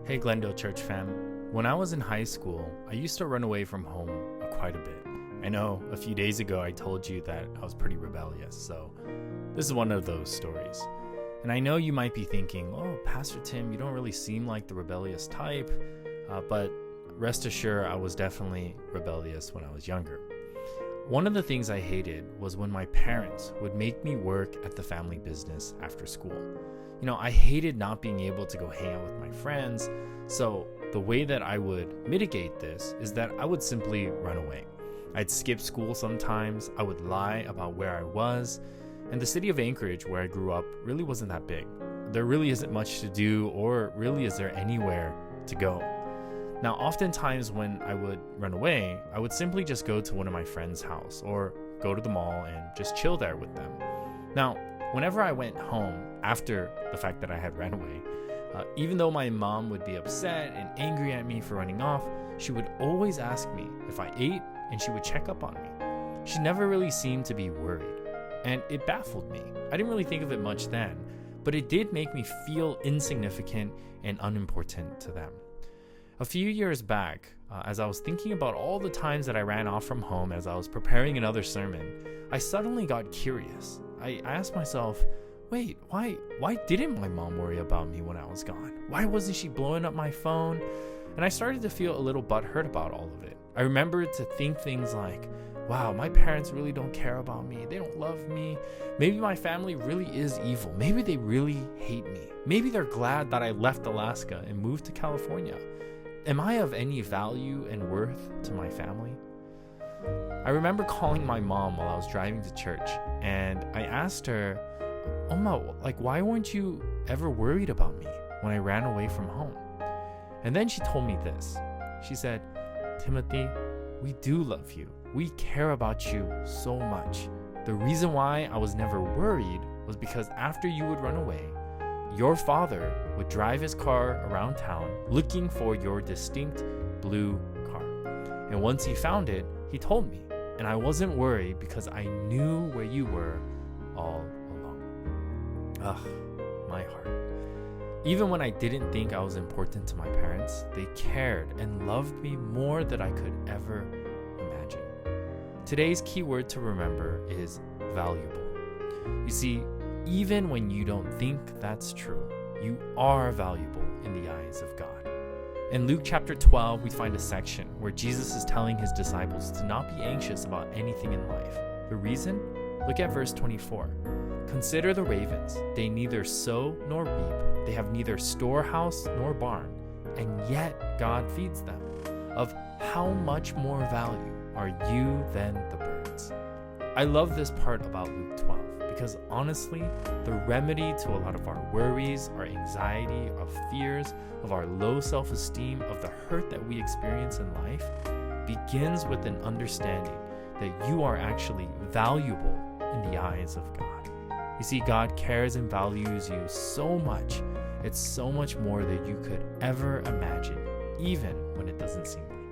Hey Glendale Church fam. When I was in high school, I used to run away from home quite a bit. I know a few days ago I told you that I was pretty rebellious, so this is one of those stories. And I know you might be thinking, oh, Pastor Tim, you don't really seem like the rebellious type, but rest assured I was definitely rebellious when I was younger. One of the things I hated was when my parents would make me work at the family business after school. I hated not being able to go hang out with my friends, so the way that I would mitigate this is that I would simply run away. I'd skip school sometimes, I would lie about where I was, and the city of Anchorage, where I grew up, really wasn't that big. There really isn't much to do, or really is there anywhere to go. Now, oftentimes when I would run away, I would simply just go to one of my friends' house or go to the mall and just chill there with them. Now, whenever I went home after the fact that I had ran away, even though my mom would be upset and angry at me for running off, she would always ask me if I ate and she would check up on me. She never really seemed to be worried, and it baffled me. I didn't really think of it much then, but it did make me feel insignificant and unimportant to them. A few years back, as I was thinking about all the times that I ran off from home as I was preparing another sermon, I suddenly got curious. I asked myself, wait, why didn't my mom worry about me when I was gone? Why wasn't she blowing up my phone? And I started to feel a little butthurt about all of it. I remembered to think things like, wow, my parents really don't care about me. They don't love me. Maybe my family really is evil. Maybe they really hate me. Maybe they're glad that I left Alaska and moved to California. Am I of any value and worth to my family? I remember calling my mom while I was driving to church, and I asked her, Oma, why weren't you ever worried about me when I ran away from home? And then she told me this. She said, Timothy, we do love you. We care about you so much. The reason why I was never worried was because after you would run away, your father would drive his car around town looking for your distinct blue car. And once he found it, he told me, and I wasn't worried because I knew where you were all along. Ugh, my heart. Even when I didn't think I was important to my parents, they cared and loved me more than I could ever imagine. Today's key word to remember is valuable. You see, even when you don't think that's true, you are valuable in the eyes of God. In Luke chapter 12, we find a section where Jesus is telling his disciples to not be anxious about anything in life. The reason? Look at verse 24. Consider the ravens. They neither sow nor reap. They have neither storehouse nor barn, and yet God feeds them. Of how much more value are you than the birds? I love this part about Luke 12 because honestly, the remedy to a lot of our worries, our anxiety, our fears, of our low self-esteem, of the hurt that we experience in life, begins with an understanding that you are actually valuable in the eyes of God. You see, God cares and values you so much. It's so much more than you could ever imagine, even when it doesn't seem like it.